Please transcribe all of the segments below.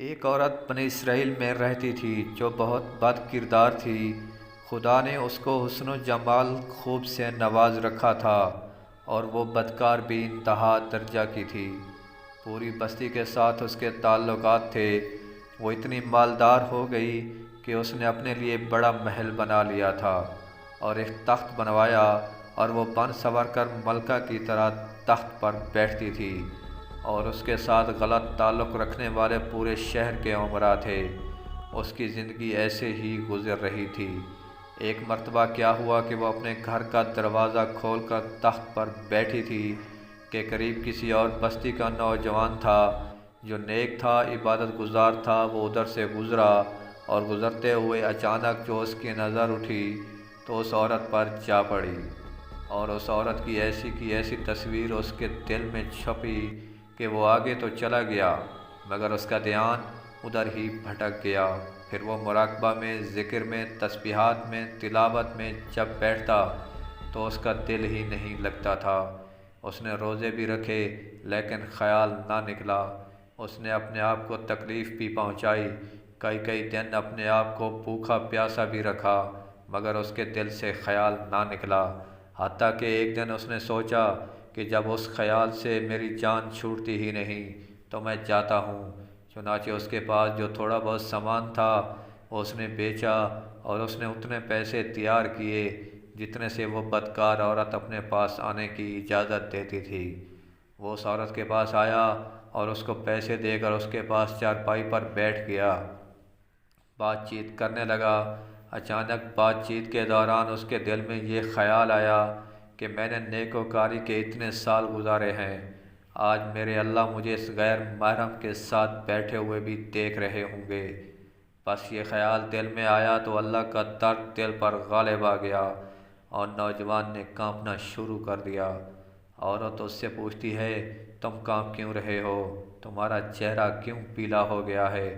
ایک عورت بنی اسرائیل میں رہتی تھی جو بہت بد کردار تھی۔ خدا نے اس کو حسن و جمال خوب سے نواز رکھا تھا اور وہ بدکار بھی انتہا درجہ کی تھی۔ پوری بستی کے ساتھ اس کے تعلقات تھے۔ وہ اتنی مالدار ہو گئی کہ اس نے اپنے لیے بڑا محل بنا لیا تھا اور ایک تخت بنوایا اور وہ بن سنور کر ملکہ کی طرح تخت پر بیٹھتی تھی اور اس کے ساتھ غلط تعلق رکھنے والے پورے شہر کے امراء تھے۔ اس کی زندگی ایسے ہی گزر رہی تھی۔ ایک مرتبہ کیا ہوا کہ وہ اپنے گھر کا دروازہ کھول کر تخت پر بیٹھی تھی کہ قریب کسی اور بستی کا نوجوان تھا جو نیک تھا، عبادت گزار تھا۔ وہ ادھر سے گزرا اور گزرتے ہوئے اچانک جو اس کی نظر اٹھی تو اس عورت پر جا پڑی، اور اس عورت کی ایسی تصویر اس کے دل میں چھپی کہ وہ آگے تو چلا گیا مگر اس کا دھیان ادھر ہی بھٹک گیا۔ پھر وہ مراقبہ میں، ذکر میں، تسبیحات میں، تلاوت میں جب بیٹھتا تو اس کا دل ہی نہیں لگتا تھا۔ اس نے روزے بھی رکھے لیکن خیال نہ نکلا۔ اس نے اپنے آپ کو تکلیف بھی پہنچائی، کئی دن اپنے آپ کو بھوکا پیاسا بھی رکھا مگر اس کے دل سے خیال نہ نکلا۔ حتیٰ کہ ایک دن اس نے سوچا کہ جب اس خیال سے میری جان چھوٹتی ہی نہیں تو میں جاتا ہوں۔ چنانچہ اس کے پاس جو تھوڑا بہت سامان تھا وہ اس نے بیچا اور اس نے اتنے پیسے تیار کیے جتنے سے وہ بدکار عورت اپنے پاس آنے کی اجازت دیتی تھی۔ وہ اس عورت کے پاس آیا اور اس کو پیسے دے کر اس کے پاس چارپائی پر بیٹھ گیا، بات چیت کرنے لگا۔ اچانک بات چیت کے دوران اس کے دل میں یہ خیال آیا کہ میں نے نیکوکاری کے اتنے سال گزارے ہیں، آج میرے اللہ مجھے اس غیر محرم کے ساتھ بیٹھے ہوئے بھی دیکھ رہے ہوں گے۔ بس یہ خیال دل میں آیا تو اللہ کا درد دل پر غالب آ گیا اور نوجوان نے کانپنا شروع کر دیا۔ عورت اس سے پوچھتی ہے، تم کانپ کیوں رہے ہو؟ تمہارا چہرہ کیوں پیلا ہو گیا ہے؟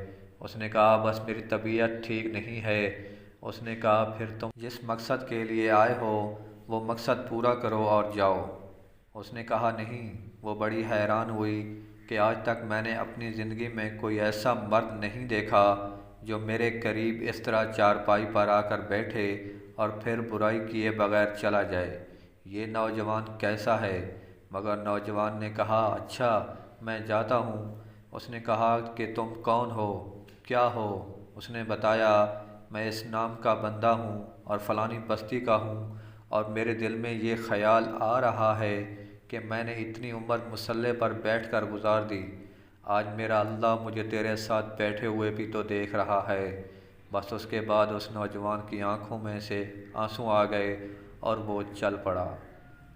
اس نے کہا، بس میری طبیعت ٹھیک نہیں ہے۔ اس نے کہا، پھر تم جس مقصد کے لیے آئے ہو وہ مقصد پورا کرو اور جاؤ۔ اس نے کہا، نہیں۔ وہ بڑی حیران ہوئی کہ آج تک میں نے اپنی زندگی میں کوئی ایسا مرد نہیں دیکھا جو میرے قریب اس طرح چارپائی پر آ کر بیٹھے اور پھر برائی کیے بغیر چلا جائے۔ یہ نوجوان کیسا ہے؟ مگر نوجوان نے کہا، اچھا میں جاتا ہوں۔ اس نے کہا کہ تم کون ہو، کیا ہو؟ اس نے بتایا، میں اس نام کا بندہ ہوں اور فلانی بستی کا ہوں، اور میرے دل میں یہ خیال آ رہا ہے کہ میں نے اتنی عمر مصلی پر بیٹھ کر گزار دی، آج میرا اللہ مجھے تیرے ساتھ بیٹھے ہوئے بھی تو دیکھ رہا ہے۔ بس اس کے بعد اس نوجوان کی آنکھوں میں سے آنسو آ گئے اور وہ چل پڑا۔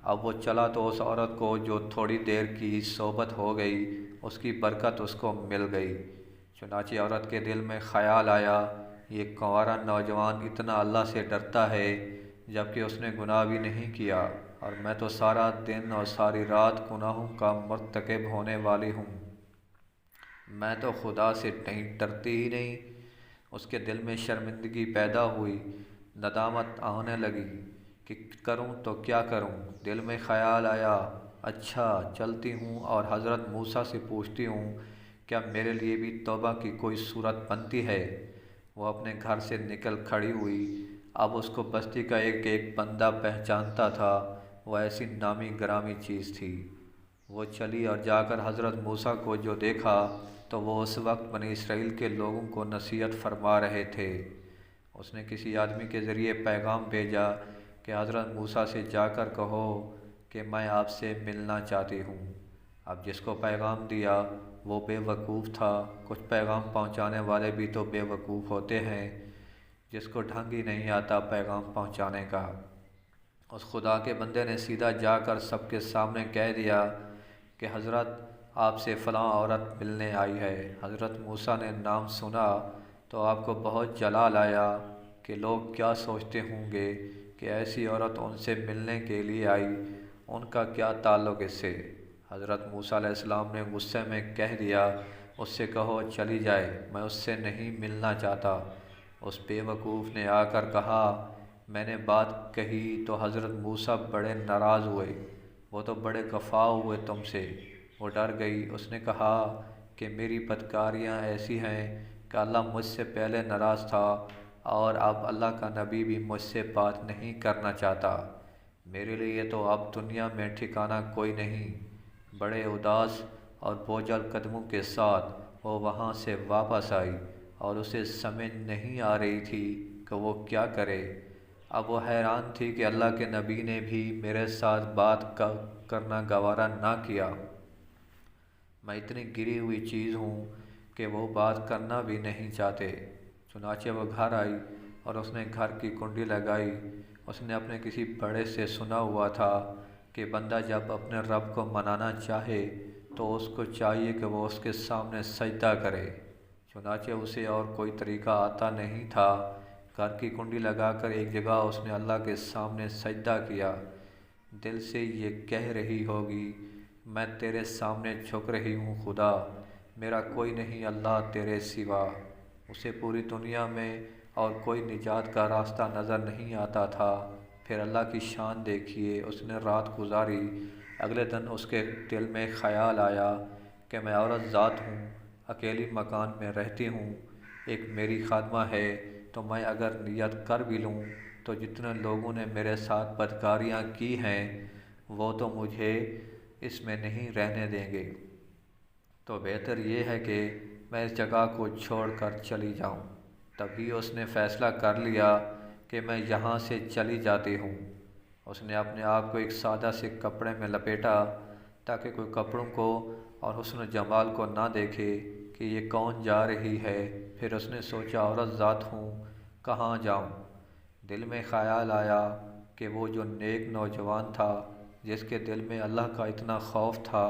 اب وہ چلا تو اس عورت کو جو تھوڑی دیر کی صحبت ہو گئی اس کی برکت اس کو مل گئی۔ چنانچہ عورت کے دل میں خیال آیا، یہ کنوارا نوجوان اتنا اللہ سے ڈرتا ہے جبکہ اس نے گناہ بھی نہیں کیا، اور میں تو سارا دن اور ساری رات گناہوں کا مرتکب ہونے والی ہوں، میں تو خدا سے نہیں ڈرتی ہی نہیں۔ اس کے دل میں شرمندگی پیدا ہوئی، ندامت آنے لگی کہ کروں تو کیا کروں۔ دل میں خیال آیا، اچھا چلتی ہوں اور حضرت موسیٰ سے پوچھتی ہوں کیا میرے لیے بھی توبہ کی کوئی صورت بنتی ہے۔ وہ اپنے گھر سے نکل کھڑی ہوئی۔ اب اس کو بستی کا ایک بندہ پہچانتا تھا، وہ ایسی نامی گرامی چیز تھی۔ وہ چلی اور جا کر حضرت موسیٰ کو جو دیکھا تو وہ اس وقت بنی اسرائیل کے لوگوں کو نصیحت فرما رہے تھے۔ اس نے کسی آدمی کے ذریعے پیغام بھیجا کہ حضرت موسیٰ سے جا کر کہو کہ میں آپ سے ملنا چاہتی ہوں۔ اب جس کو پیغام دیا وہ بے وقوف تھا۔ کچھ پیغام پہنچانے والے بھی تو بے وقوف ہوتے ہیں، جس کو ڈھنگ ہی نہیں آتا پیغام پہنچانے کا۔ اس خدا کے بندے نے سیدھا جا کر سب کے سامنے کہہ دیا کہ حضرت آپ سے فلاں عورت ملنے آئی ہے۔ حضرت موسیٰ نے نام سنا تو آپ کو بہت جلال آیا کہ لوگ کیا سوچتے ہوں گے کہ ایسی عورت ان سے ملنے کے لیے آئی، ان کا کیا تعلق اس سے۔ حضرت موسیٰ علیہ السلام نے غصے میں کہہ دیا، اس سے کہو چلی جائے، میں اس سے نہیں ملنا چاہتا۔ اس بے وقوف نے آ کر کہا، میں نے بات کہی تو حضرت موسیٰ بڑے ناراض ہوئے، وہ تو بڑے خفا ہوئے تم سے، وہ ڈر گئی۔ اس نے کہا کہ میری بدکاریاں ایسی ہیں کہ اللہ مجھ سے پہلے ناراض تھا اور اب اللہ کا نبی بھی مجھ سے بات نہیں کرنا چاہتا۔ میرے لیے تو اب دنیا میں ٹھکانہ کوئی نہیں۔ بڑے اداس اور بوجھل قدموں کے ساتھ وہ وہاں سے واپس آئی اور اسے سمجھ نہیں آ رہی تھی کہ وہ کیا کرے۔ اب وہ حیران تھی کہ اللہ کے نبی نے بھی میرے ساتھ بات کرنا گوارا نہ کیا۔ میں اتنی گری ہوئی چیز ہوں کہ وہ بات کرنا بھی نہیں چاہتے۔ چنانچہ وہ گھر آئی اور اس نے گھر کی کنڈی لگائی۔ اس نے اپنے کسی بڑے سے سنا ہوا تھا کہ بندہ جب اپنے رب کو منانا چاہے تو اس کو چاہیے کہ وہ اس کے سامنے سجدہ کرے۔ چنانچہ اسے اور کوئی طریقہ آتا نہیں تھا۔ گھر کی کنڈی لگا کر ایک جگہ اس نے اللہ کے سامنے سجدہ کیا۔ دل سے یہ کہہ رہی ہوگی، میں تیرے سامنے جھک رہی ہوں خدا، میرا کوئی نہیں اللہ تیرے سوا۔ اسے پوری دنیا میں اور کوئی نجات کا راستہ نظر نہیں آتا تھا۔ پھر اللہ کی شان دیکھیے، اس نے رات گزاری۔ اگلے دن اس کے دل میں خیال آیا کہ میں عورت ذات ہوں، اکیلی مکان میں رہتی ہوں، ایک میری خادمہ ہے، تو میں اگر نیت کر بھی لوں تو جتنے لوگوں نے میرے ساتھ بدکاریاں کی ہیں وہ تو مجھے اس میں نہیں رہنے دیں گے، تو بہتر یہ ہے کہ میں اس جگہ کو چھوڑ کر چلی جاؤں۔ تبھی اس نے فیصلہ کر لیا کہ میں یہاں سے چلی جاتی ہوں۔ اس نے اپنے آپ کو ایک سادہ سے کپڑے میں لپیٹا تاکہ کوئی کپڑوں کو اور حسن و جمال کو نہ دیکھے کہ یہ کون جا رہی ہے۔ پھر اس نے سوچا، عورت ذات ہوں، کہاں جاؤں؟ دل میں خیال آیا کہ وہ جو نیک نوجوان تھا، جس کے دل میں اللہ کا اتنا خوف تھا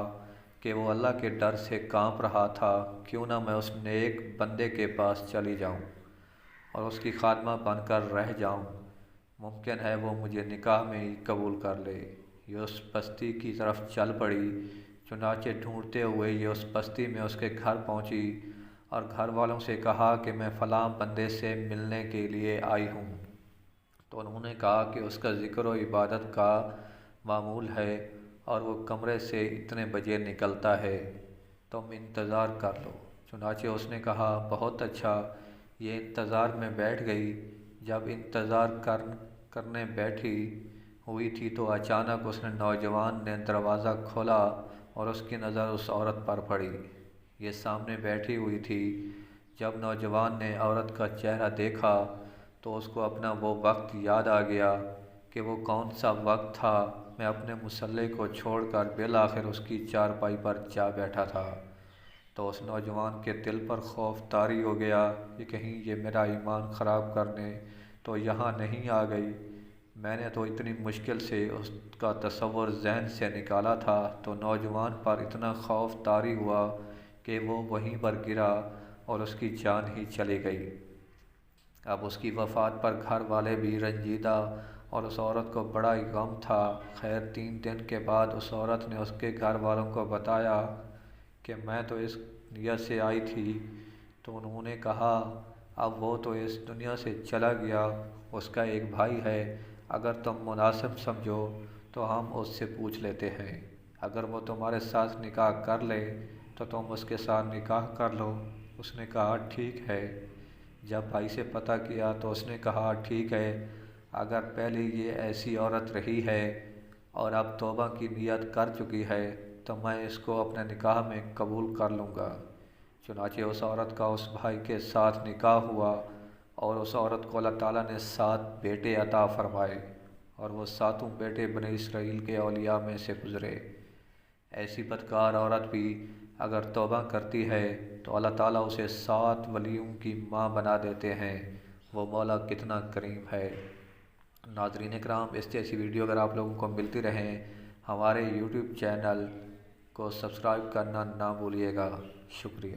کہ وہ اللہ کے ڈر سے کانپ رہا تھا، کیوں نہ میں اس نیک بندے کے پاس چلی جاؤں اور اس کی خادمہ بن کر رہ جاؤں، ممکن ہے وہ مجھے نکاح میں ہی قبول کر لے۔ یہ اس بستی کی طرف چل پڑی۔ چنانچہ ڈھونڈتے ہوئے یہ اس بستی میں اس کے گھر پہنچی اور گھر والوں سے کہا کہ میں فلاں بندے سے ملنے کے لیے آئی ہوں۔ تو انہوں نے کہا کہ اس کا ذکر و عبادت کا معمول ہے اور وہ کمرے سے اتنے بجے نکلتا ہے، تم انتظار کر لو۔ چنانچہ اس نے کہا، بہت اچھا۔ یہ انتظار میں بیٹھ گئی۔ جب انتظار کرنے بیٹھی ہوئی تھی تو اچانک اس نوجوان نے دروازہ کھولا اور اس کی نظر اس عورت پر پڑی۔ یہ سامنے بیٹھی ہوئی تھی۔ جب نوجوان نے عورت کا چہرہ دیکھا تو اس کو اپنا وہ وقت یاد آ گیا کہ وہ کون سا وقت تھا۔ میں اپنے مسلح کو چھوڑ کر بالآخر اس کی چارپائی پر جا بیٹھا تھا۔ تو اس نوجوان کے دل پر خوف طاری ہو گیا کہ کہیں یہ میرا ایمان خراب کرنے تو یہاں نہیں آ گئی۔ میں نے تو اتنی مشکل سے اس کا تصور ذہن سے نکالا تھا، تو نوجوان پر اتنا خوف طاری ہوا کہ وہ وہیں پر گرا اور اس کی جان ہی چلی گئی۔ اب اس کی وفات پر گھر والے بھی رنجیدہ اور اس عورت کو بڑا ہی غم تھا۔ خیر 3 دن کے بعد اس عورت نے اس کے گھر والوں کو بتایا کہ میں تو اس نیت سے آئی تھی، تو انہوں نے کہا، اب وہ تو اس دنیا سے چلا گیا، اس کا ایک بھائی ہے، اگر تم مناسب سمجھو تو ہم اس سے پوچھ لیتے ہیں، اگر وہ تمہارے ساتھ نکاح کر لے تو تم اس کے ساتھ نکاح کر لو۔ اس نے کہا، ٹھیک ہے۔ جب بھائی سے پتہ کیا تو اس نے کہا، ٹھیک ہے، اگر پہلے یہ ایسی عورت رہی ہے اور اب توبہ کی نیت کر چکی ہے تو میں اس کو اپنے نکاح میں قبول کر لوں گا۔ چنانچہ اس عورت کا اس بھائی کے ساتھ نکاح ہوا اور اس عورت کو اللہ تعالیٰ نے 7 بیٹے عطا فرمائے اور وہ 7 بیٹے بنی اسرائیل کے اولیاء میں سے گزرے۔ ایسی بدکار عورت بھی اگر توبہ کرتی ہے تو اللہ تعالیٰ اسے 7 ولیوں کی ماں بنا دیتے ہیں۔ وہ مولا کتنا کریم ہے۔ ناظرین اکرام، اس جیسی ویڈیو اگر آپ لوگوں کو ملتی رہیں، ہمارے یوٹیوب چینل کو سبسکرائب کرنا نہ بھولیے گا۔ شکریہ۔